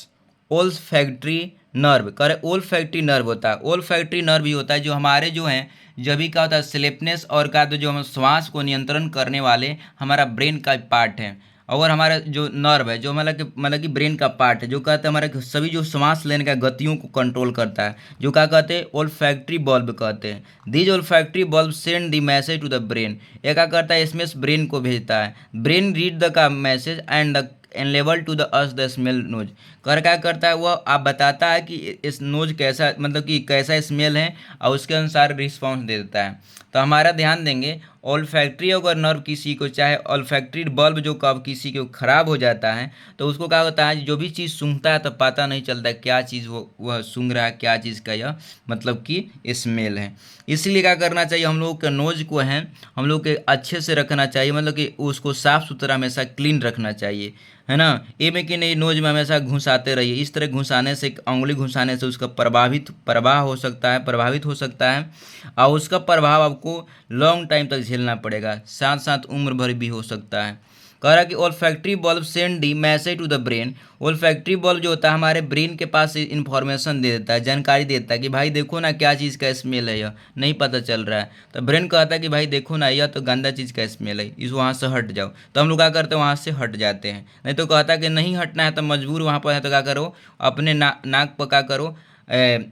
olfactory nerve। करे olfactory nerve होता है, olfactory nerve ही होता है जो हमारे जो हैं जब भी क्या होता है स्लीपनेस और का जो हम श्वास को नियंत्रण करने वाले हमारा ब्रेन का पार्ट है। और हमारा जो नर्व है जो मतलब कि ब्रेन का पार्ट है, जो कहते हैं हमारे सभी जो सांस लेने का गतियों को कंट्रोल करता है, जो क्या कहते हैं ओल्फैक्टरी बल्ब कहते हैं। These olfactory bulb send the message to the brain, ये क्या करता है इसमें ब्रेन को भेजता है। ब्रेन रीड द का message and the enable to the us the smell nose, कर क्या करता है वह आप बताता है कि इस नोज कैसा मतलब कि कैसा स्मेल है और उसके अनुसार रिस्पॉन्स दे देता है। तो हमारा ध्यान देंगे ऑल्फैक्टरी अगर नर्व किसी को, चाहे ऑल्फैक्टरी बल्ब जो कब किसी को खराब हो जाता है तो उसको क्या होता है, जो भी चीज़ सूंघता है तो पता नहीं चलता क्या चीज़ वो वह सूंघ रहा है, क्या चीज़ का यह मतलब कि स्मेल है। इसलिए क्या करना चाहिए, हम लोग के नोज को है हम लोग के अच्छे से रखना चाहिए, मतलब कि उसको साफ़ सुथरा हमेशा क्लीन रखना चाहिए, है ना। ये में कि नहीं नोज में हमेशा घुसाते रहिए, इस तरह घुसाने से, उंगली घुसाने से उसका प्रभावित हो सकता है और उसका प्रभाव आपको लॉन्ग टाइम तक झेलना पड़ेगा, साथ साथ उम्र भर भी हो सकता है। कह रहा कि olfactory bulb send the message to the brain. Olfactory bulb जो होता है हमारे ब्रेन के पास इंफॉर्मेशन दे देता है, जानकारी देता है कि भाई देखो ना क्या चीज़ का स्मेल है, यह नहीं पता चल रहा है, तो ब्रेन कहता है कि भाई देखो ना यह तो गंदा चीज़ का स्मेल है, इस वहाँ से हट जाओ। तो हम लोग क्या करते हैं, वहाँ से हट जाते हैं। नहीं तो कहता है कि नहीं हटना है तो मजबूर वहाँ पर है तो क्या करो, अपने नाक पर क्या करो,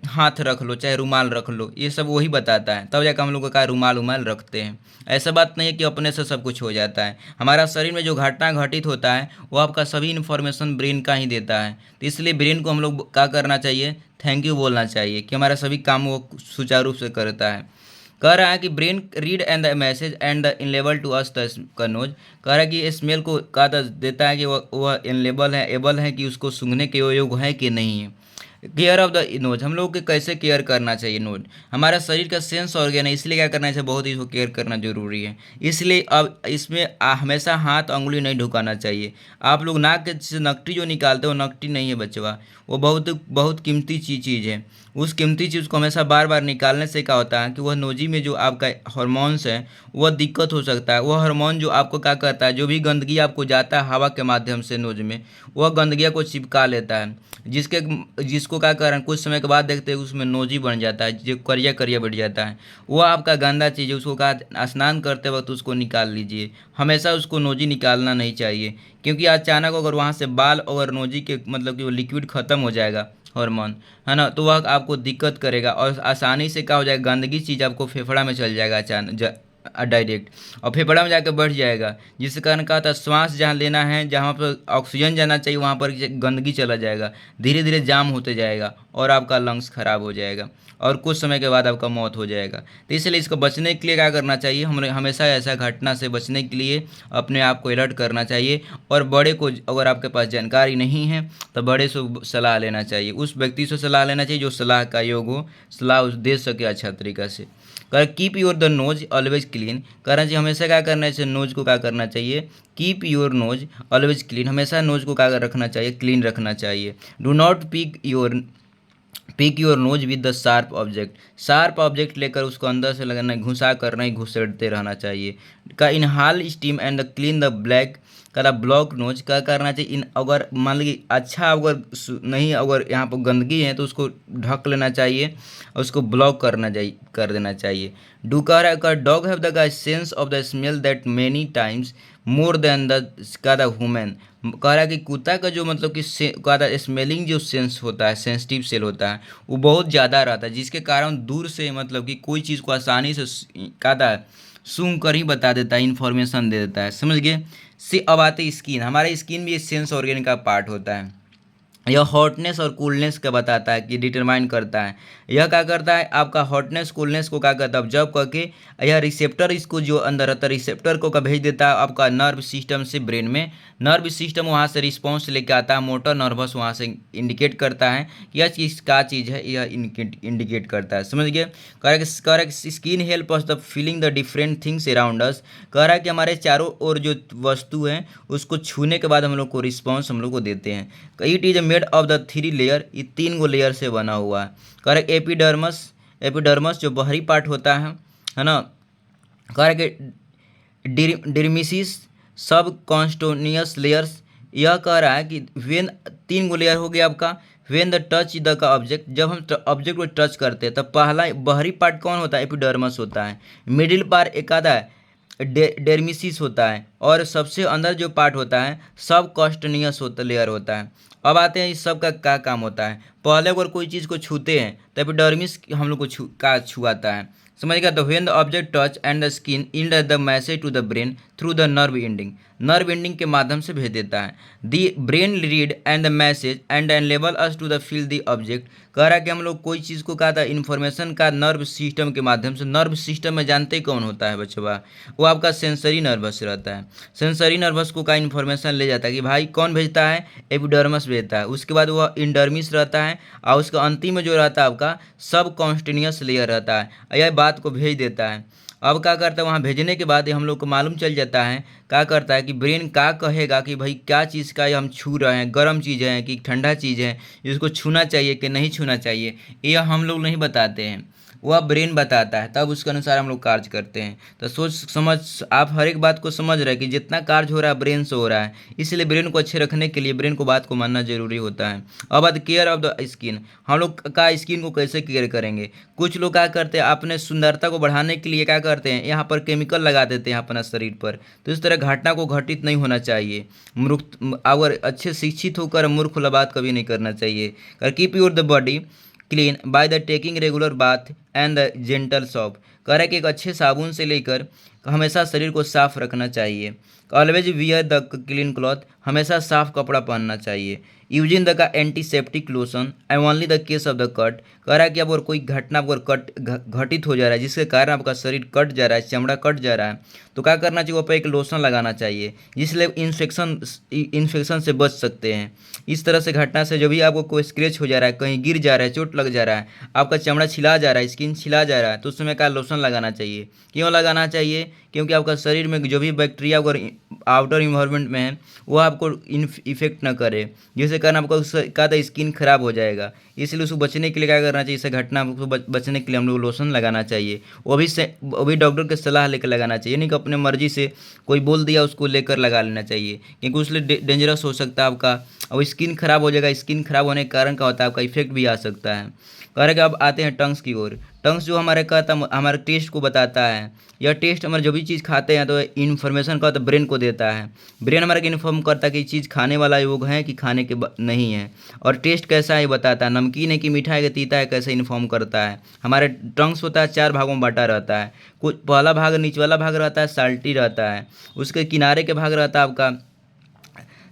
हाथ रख लो, चाहे रुमाल रख लो, ये सब वही बताता है। तब जाकर हम लोग का रुमाल उमाल रखते हैं। ऐसा बात नहीं है कि अपने से सब कुछ हो जाता है। हमारा शरीर में जो घटना घटित होता है वो आपका सभी इन्फॉर्मेशन ब्रेन का ही देता है। तो इसलिए ब्रेन को हम लोग क्या करना चाहिए, थैंक यू बोलना चाहिए कि हमारा सभी काम वो सुचारू रूप से करता है। कह रहा है कि brain read and the message and the enable to us the कनोज। कह रहा है कि स्मेल को कहा देता है कि वह इनलेबल है, एबल है कि उसको सूंघने के योग्य है कि नहीं है। केयर ऑफ द नोज, हम लोग को कैसे केयर करना चाहिए। नोज हमारा शरीर का सेंस ऑर्गन है, इसलिए क्या करना चाहिए, बहुत ही इसको केयर करना जरूरी है। इसलिए अब इसमें हमेशा हाथ उंगली नहीं ढुकाना चाहिए। आप लोग नाक से नकटी जो निकालते हो, नकटी नहीं है बचवा, वो बहुत बहुत कीमती चीज़ है। उस कीमती चीज़ को हमेशा बार बार निकालने से क्या होता है कि वह नोजी में जो आपका हार्मोन्स है वह दिक्कत हो सकता है। वह हार्मोन जो आपको क्या करता है, जो भी गंदगी आपको जाता है हवा के माध्यम से नोज में, वह गंदगी को चिपका लेता है, जिसको क्या कारण कुछ समय के बाद देखते हैं उसमें नोजी बन जाता है, जो करिया करिया बैठ जाता है, वह आपका गंदा चीज़ है। उसको कहा स्नान करते वक्त उसको निकाल लीजिए, हमेशा उसको नोजी निकालना नहीं चाहिए, क्योंकि अचानक अगर वहाँ से बाल और नोजी के मतलब कि वो लिक्विड ख़त्म हो जाएगा हार्मोन, है ना, तो वह आपको दिक्कत करेगा और आसानी से क्या हो जाएगा, गंदगी चीज़ आपको फेफड़ा में चल जाएगा अचानक डायरेक्ट, और फेफड़ा में जाकर बढ़ जाएगा, जिसके कारण क्या होता है श्वास जहाँ लेना है, जहाँ पर ऑक्सीजन जाना चाहिए वहाँ पर गंदगी चला जाएगा, धीरे धीरे जाम होते जाएगा और आपका लंग्स खराब हो जाएगा और कुछ समय के बाद आपका मौत हो जाएगा। तो इसलिए इसको बचने के लिए क्या करना चाहिए, हमें हमेशा ऐसा घटना से बचने के लिए अपने आप को अलर्ट करना चाहिए। और बड़े को अगर आपके पास जानकारी नहीं है तो बड़े से सलाह लेना चाहिए, उस व्यक्ति से सलाह लेना चाहिए जो सलाह का योग हो, सलाह दे सके अच्छा तरीका से। कर keep your the nose always clean, करना चाहिए हमेशा क्या करना चाहिए, नोज को क्या करना चाहिए, keep your nose always clean, हमेशा नोज को क्या रखना चाहिए, क्लीन रखना चाहिए। Do not pick your nose with the sharp object लेकर उसको अंदर से लगाना, घुसा कर नहीं घुसेड़ते रहना चाहिए। का इनहाल steam and the clean the black का ब्लॉक नोज क्या करना चाहिए, इन अगर मान लीजिए अच्छा अगर नहीं, अगर यहाँ पर गंदगी है तो उसको ढक लेना चाहिए और उसको ब्लॉक कर देना चाहिए। डू का dog have the sense of the smell that many times more than the human. कह रहा है कि कुत्ता का जो मतलब कि कहा था स्मेलिंग जो सेंस होता है, सेंसिटिव सेल होता है, वो बहुत ज़्यादा रहता है, जिसके कारण दूर से मतलब कि कोई चीज़ को आसानी से कहा था सूंघ कर ही बता देता है, इन्फॉर्मेशन दे देता है, समझ गए। अब आते स्किन, हमारा स्किन भी सेंस ऑर्गन का पार्ट होता है। यह हॉटनेस और कूलनेस का बताता है कि डिटरमाइन करता है। यह क्या करता है, आपका हॉटनेस कूलनेस को क्या करता है ऑब्जर्व करके, यह रिसेप्टर इसको जो अंदर रहता है रिसेप्टर को का भेज देता है आपका नर्व सिस्टम से ब्रेन में। नर्व सिस्टम वहाँ से रिस्पॉन्स लेके आता है, मोटर नर्वस वहाँ से इंडिकेट करता है कि यह चीज़ क्या चीज़ है, यह इंडिकेट करता है, समझ गए। कह रहा है skin help us the feeling the different things around us. कह रहा है कि हमारे चारों ओर जो वस्तु हैं उसको छूने के बाद हम लोग को रिस्पॉन्स हम लोग को देते हैं। It is made of the 3 layer, ये 3 गो लेयर से बना हुआ है। कह रहा है एपिडर्मस जो बाहरी पार्ट होता है ना। कह रहा है कि डिर्मिसिस सब कॉन्स्टोनियस लेयर्स। यह कह रहा है कि वेन 3 गो लेयर हो गया आपका। वेन द टच द का ऑब्जेक्ट, जब हम ऑब्जेक्ट को टच करते हैं तब पहला बाहरी पार्ट कौन होता है, एपिडर्मस होता है। मिडिल पार्ट एक आधा है डेर्मिसिस होता है, और सबसे अंदर जो पार्ट होता है सब कॉस्टनियस लेयर होता है। अब आते हैं इस सब का क्या काम होता है। पहले अगर कोई चीज़ को छूते हैं तो एपिडर्मिस हम लोग को छुआता है, समझ गया। तो when the object touch and the skin in the message to the brain through the nerve ending के माध्यम से भेज देता है। The brain read and the message and enable us to the feel the object. कह रहा है कि हम लोग कोई चीज़ को कहा था इन्फॉर्मेशन का नर्व सिस्टम के माध्यम से। नर्व सिस्टम में जानते ही कौन होता है बच्चों, वो आपका सेंसरी नर्वस रहता है। सेंसरी नर्वस को का इन्फॉर्मेशन ले जाता है कि भाई कौन भेजता है, एपिडर्मस भेजता है। उसके बाद वह इंडर्मिस रहता है और उसका अंतिम में जो रहता है आपका सब कॉन्स्टिन्यूस लेयर रहता है, यह बात को भेज देता है। अब क्या करता है, वहाँ भेजने के बाद हम लोग को मालूम चल जाता है क्या करता है कि ब्रेन क्या कहेगा कि भाई क्या चीज़ का हम छू रहे हैं, गर्म चीज़ है कि ठंडा चीज़ है, इसको छूना चाहिए कि नहीं छूना चाहिए, यह हम लोग नहीं बताते हैं, वह ब्रेन बताता है, तब उसके अनुसार हम लोग कार्य करते हैं। तो सोच समझ आप हर एक बात को समझ रहे हैं कि जितना कार्य हो रहा है ब्रेन से हो रहा है, इसलिए ब्रेन को अच्छे रखने के लिए ब्रेन को बात को मानना जरूरी होता है। अब बात केयर ऑफ द स्किन, हम लोग का स्किन को कैसे केयर करेंगे। कुछ लोग क्या करते हैं अपने सुंदरता को बढ़ाने के लिए क्या करते हैं, यहाँ पर केमिकल लगा देते हैं अपना शरीर पर। तो इस तरह घटना को घटित नहीं होना चाहिए। मूर्ख अगर अच्छे शिक्षित होकर मूर्ख वाला बात कभी नहीं करना चाहिए। Keep your the body clean by the taking regular bath and the gentle shop. कह रहा है कि एक अच्छे साबुन से लेकर हमेशा शरीर को साफ रखना चाहिए। Always wear the clean cloth, हमेशा साफ कपड़ा पहनना चाहिए। यूजिंग द का antiseptic lotion and only the case of the cut. कह रहा है कि अब और कोई घटना अगर घटित हो जा रहा है जिसके कारण आपका शरीर कट जा रहा है, चमड़ा कट जा रहा है, तो क्या करना चाहिए, वहाँ पर एक लोशन लगाना चाहिए जिससे इन्फेक्शन से बच सकते हैं। इस तरह से घटना से जो भी आपको कोई स्क्रैच हो जा रहा है, कहीं गिर जा रहा है, चोट लग जा रहा है, आपका चमड़ा छिला जा रहा है, स्किन छिला जा रहा है, तो उस समय का लोशन लगाना चाहिए। क्यों लगाना चाहिए, क्योंकि आपका शरीर में जो भी बैक्टीरिया अगर आउटर इन्वायरमेंट में है वो आपको इफेक्ट ना करे, जिससे कारण आपका का स्किन खराब हो जाएगा। इसलिए उसको बचने के लिए क्या करना चाहिए, इस घटना को बचने के लिए हम लोग लोशन लगाना चाहिए। वो भी डॉक्टर की सलाह लेकर लगाना चाहिए, नहीं कि अपने मर्जी से कोई बोल दिया उसको लेकर लगा लेना चाहिए, क्योंकि उसलिए डेंजरस हो सकता है आपका, और स्किन खराब हो जाएगा। स्किन खराब होने के कारण क्या होता है, आपका इफेक्ट भी आ सकता है। कह रहे कि अब आते हैं टंग्स की ओर। टंग्स जो हमारे कहता हमारे टेस्ट को बताता है। यह टेस्ट हमारे जो भी चीज़ खाते हैं तो इन्फॉर्मेशन का तो ब्रेन को देता है। ब्रेन हमारे को इन्फॉर्म करता है कि चीज़ खाने वाला योग है कि खाने के नहीं है, और टेस्ट कैसा है बताता है, नमकीन है कि मीठा है कि तीता है, कैसे इन्फॉर्म करता है। हमारे टंग्स होता है 4 भागों में बांटा रहता है। कुछ पहला भाग नीचे वाला भाग रहता है साल्टी रहता है, उसके किनारे के भाग रहता है आपका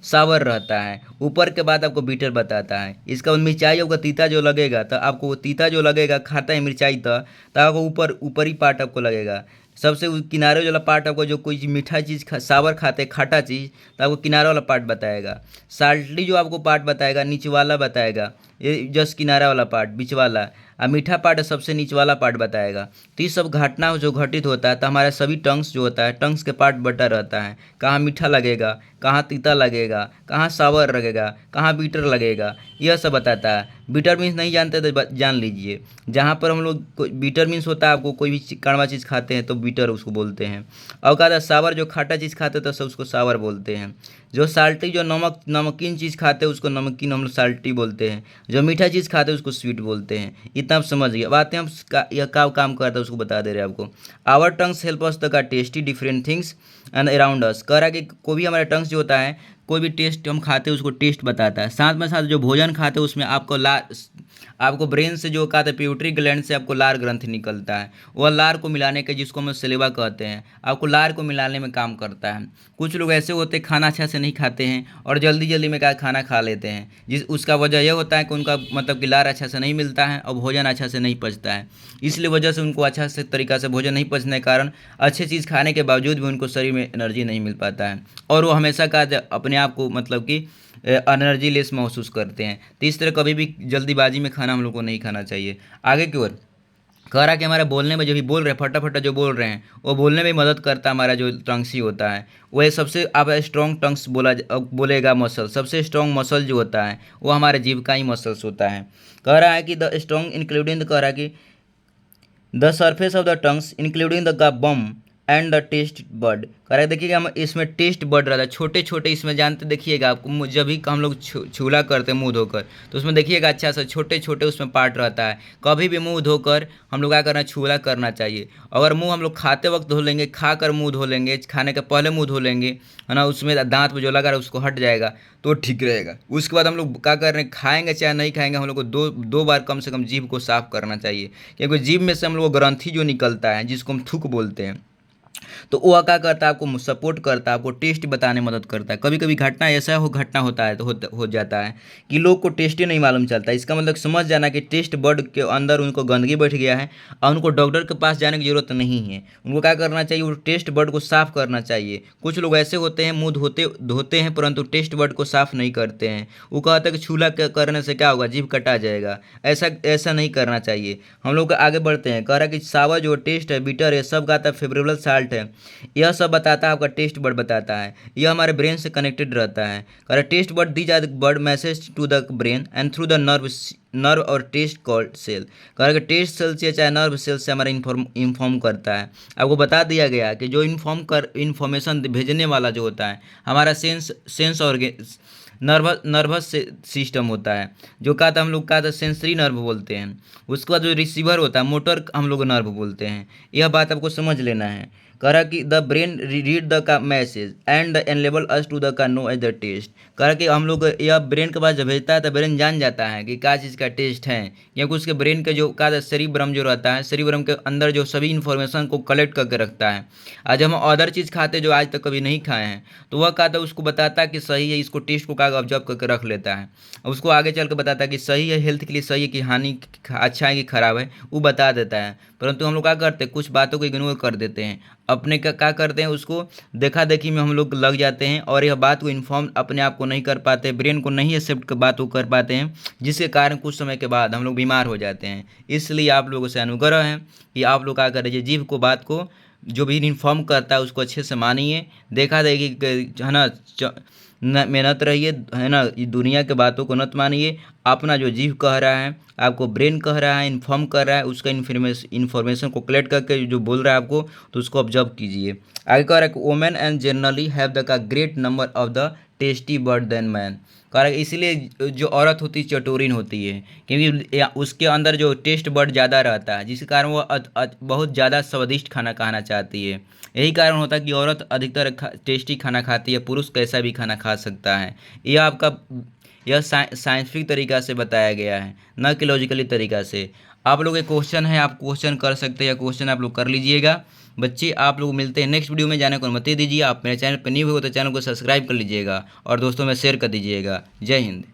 सावर रहता है, ऊपर के बाद आपको बीटर बताता है। इसका मिर्चाई होगा तीता जो लगेगा, तो आपको वो तीता जो लगेगा खाता है मिर्चाई तो आपको ऊपरी पार्ट आपको लगेगा। सबसे किनारे वाला पार्ट आपको जो कोई मीठा चीज़ सावर खाते खाटा चीज़, तो आपको किनारे वाला पार्ट बताएगा। साल्टी जो आपको पार्ट बताएगा नीचे वाला बताएगा, ये जस्ट किनारा वाला पार्ट बीच वाला, और मीठा पार्ट सबसे नीचे वाला पार्ट बताएगा। तो ये सब घटना जो घटित होता है, तो हमारे सभी टंग्स जो होता है, टंग्स के पार्ट बटा रहता है, कहाँ मीठा लगेगा, कहाँ तीता लगेगा, कहाँ सावर लगेगा, कहाँ बीटर लगेगा, यह सब बताता है। बीटर मीन्स नहीं जानते तो जान लीजिए, जहाँ पर हम लोग बीटर मीन्स होता है आपको कोई भी कड़वा चीज़ खाते हैं तो बीटर उसको बोलते हैं। और कहा था सावर जो खाटा चीज़ खाते हैं तो सब उसको सावर बोलते हैं। जो साल्टी जो नमकीन चीज़ खाते हैं उसको नमकीन हम लोग साल्टी बोलते हैं। जो मीठा चीज़ खाते हैं उसको स्वीट बोलते हैं। इतना आप समझ गए। बातें हम यह क्या काम करता है उसको बता दे रहे हैं आपको। Our tongues help us the tasty different things and around us. कह रहा है कि कोई भी हमारा टंग्स जो होता है, कोई भी टेस्ट हम खाते हैं उसको टेस्ट बताता है। साथ में साथ जो भोजन खाते हैं उसमें आपको ब्रेन से जो कहते हैं पिट्यूटरी ग्लैंड से आपको लार ग्रंथि निकलता है, वह लार को मिलाने के जिसको हम सलेवा कहते हैं, आपको लार को मिलाने में काम करता है। कुछ लोग ऐसे होते हैं खाना अच्छा से नहीं खाते हैं और जल्दी जल्दी में क्या खाना खा लेते हैं, उसका वजह यह होता है कि उनका मतलब कि लार अच्छा से नहीं मिलता है और भोजन अच्छा से नहीं पचता है। इसलिए वजह से उनको अच्छा से तरीका से भोजन नहीं पचने के कारण अच्छी चीज़ खाने के बावजूद भी उनको शरीर में एनर्जी नहीं मिल पाता है, और वो हमेशा का अपने आप को मतलब कि एनर्जी लेस महसूस करते हैं। तो इस तरह कभी भी जल्दीबाजी में खाना हम लोग को नहीं खाना चाहिए। आगे की ओर कह रहा कि हमारे बोलने में जो भी बोल रहे हैं फटाफट जो बोल रहे हैं वो बोलने में मदद करता है। हमारा जो टंग्स ही होता है वह सबसे अब स्ट्रॉन्ग टंग्स बोलेगा मसल, सबसे स्ट्रॉन्ग मसल जो होता है वो हमारे जीभ का ही मसल्स होता है। कह रहा है कि द स्ट्रॉन्ग इंक्लूडिंग, कह रहा है कि the surface of the tongues including the bomb and the taste bud. कह देखिएगा हम इसमें टेस्ट बर्ड रहता है, छोटे छोटे इसमें जानते देखिएगा आपको जब भी हम लोग छूला करते हैं मुंह धोकर, तो उसमें देखिएगा अच्छा सा छोटे छोटे उसमें पार्ट रहता है। कभी भी मुंह धोकर हम लोग क्या करना, छूला करना चाहिए। अगर मुंह हम लोग खाते वक्त धो लेंगे, खाकर मुंह धो लेंगे, खाने के पहले मुंह धो लेंगे, है ना, उसमें दांत में जो लगा रहा है उसको हट जाएगा तो ठीक रहेगा। उसके बाद हम लोग क्या कर रहे हैं, खाएंगे चाहे नहीं खाएंगे, हम लोग को दो बार कम से कम जीभ को साफ करना चाहिए, क्योंकि जीभ में से हम लोग ग्रंथि जो निकलता है जिसको हम थूक बोलते हैं, तो वो क्या करता है, आपको सपोर्ट करता है, आपको टेस्ट बताने में मदद करता है। कभी कभी घटना होता है तो हो जाता है कि लोग को टेस्ट ही नहीं मालूम चलता। इसका मतलब समझ जाना कि टेस्ट बर्ड के अंदर उनको गंदगी बैठ गया है और उनको डॉक्टर के पास जाने की जरूरत नहीं है। उनको क्या करना चाहिए, वो टेस्ट बर्ड को साफ करना चाहिए। कुछ लोग ऐसे होते हैं मुंह धोते धोते हैं परंतु टेस्ट बर्ड को साफ नहीं करते हैं। वो कहता है कि छूला करने से क्या होगा, जीभ कटा जाएगा। ऐसा ऐसा नहीं करना चाहिए। हम लोग आगे बढ़ते हैं। कह रहा है कि सावा जो टेस्ट है, बिटर है, सब का फेवरेबल साल्ट है, यह सब बताता है, आपका टेस्ट बर्ड बताता है। यह हमारे ब्रेन से कनेक्टेड रहता है। कह रहा taste bud these are bud message to the brain and through the nerve और टेस्ट कॉल्ड सेल। कह रहा टेस्ट सेल से चाहे नर्व सेल से हमारा इन्फॉर्म करता है। आपको बता दिया गया कि जो इन्फॉर्मेशन भेजने वाला जो होता है हमारा सेंस और नर्वस सिस्टम होता है, जो कहा था हम लोग कहा था सेंसरी नर्व बोलते हैं। उसके बाद जो रिसीवर होता है मोटर हम लोग नर्व बोलते हैं। यह बात आपको समझ लेना है। कह रहा कि द ब्रेन रीड द का message and the enable us to the का नो एज द टेस्ट। कह रहा कि हम लोग यह ब्रेन के पास जब भेजता है तो ब्रेन जान जाता है कि क्या चीज़ का टेस्ट है, क्योंकि उसके ब्रेन के जो कहा सेरिब्रम जो रहता है, सेरिब्रम के अंदर जो सभी इन्फॉर्मेशन को कलेक्ट करके रखता है। आज हम अदर चीज़ खाते जो आज तक कभी नहीं खाए हैं तो वह कहा था उसको बताता है कि सही है, इसको टेस्ट को क्या ऑब्जर्व करके रख लेता है। उसको आगे चल के बताता है कि सही है, हेल्थ के लिए सही है कि हानि अच्छा है कि खराब है, वो बता देता है। परंतु हम लोग क्या करते हैं, कुछ बातों को इग्नोर कर देते हैं, अपने का क्या करते हैं, उसको देखा देखी में हम लोग लग जाते हैं और यह बात को इन्फॉर्म अपने आप को नहीं कर पाते, ब्रेन को नहीं एक्सेप्ट बात को कर पाते हैं, जिसके कारण कुछ समय के बाद हम लोग बीमार हो जाते हैं। इसलिए आप लोगों से अनुग्रह है कि आप लोग क्या करिए, जीव को बात को जो भी इन्फॉर्म करता है उसको अच्छे से मानिए, देखा देखी है ना, मेहनत रहिए, है ना, ये दुनिया के बातों को नत मानिए। अपना जो जीव कह रहा है, आपको ब्रेन कह रहा है, इन्फॉर्म कर रहा है, उसका इन्फॉर्मेशन को कलेक्ट करके जो बोल रहा है आपको, तो उसको ऑब्जर्व कीजिए। आगे कह रहा है कि women and generally have the का great number of the tasty bud than man. कह रहा है इसीलिए जो औरत होती है चटोरिन होती है, क्योंकि उसके अंदर जो टेस्ट बर्ड ज़्यादा रहता है, जिसके कारण वो बहुत ज़्यादा स्वादिष्ट खाना खाना चाहती है। यही कारण होता है कि औरत अधिकतर टेस्टी खाना खाती है, पुरुष कैसा भी खाना खा सकता है। यह साइंटिफिक तरीका से बताया गया है, न कि लॉजिकली तरीका से। आप लोग एक क्वेश्चन है, आप क्वेश्चन कर सकते हैं, या क्वेश्चन आप लोग कर लीजिएगा। बच्चे आप लोग मिलते हैं नेक्स्ट वीडियो में, जाने को अनुमति दीजिए। आप मेरे चैनल पर न्यू हो तो चैनल को सब्सक्राइब कर लीजिएगा और दोस्तों में शेयर कर दीजिएगा। जय हिंद।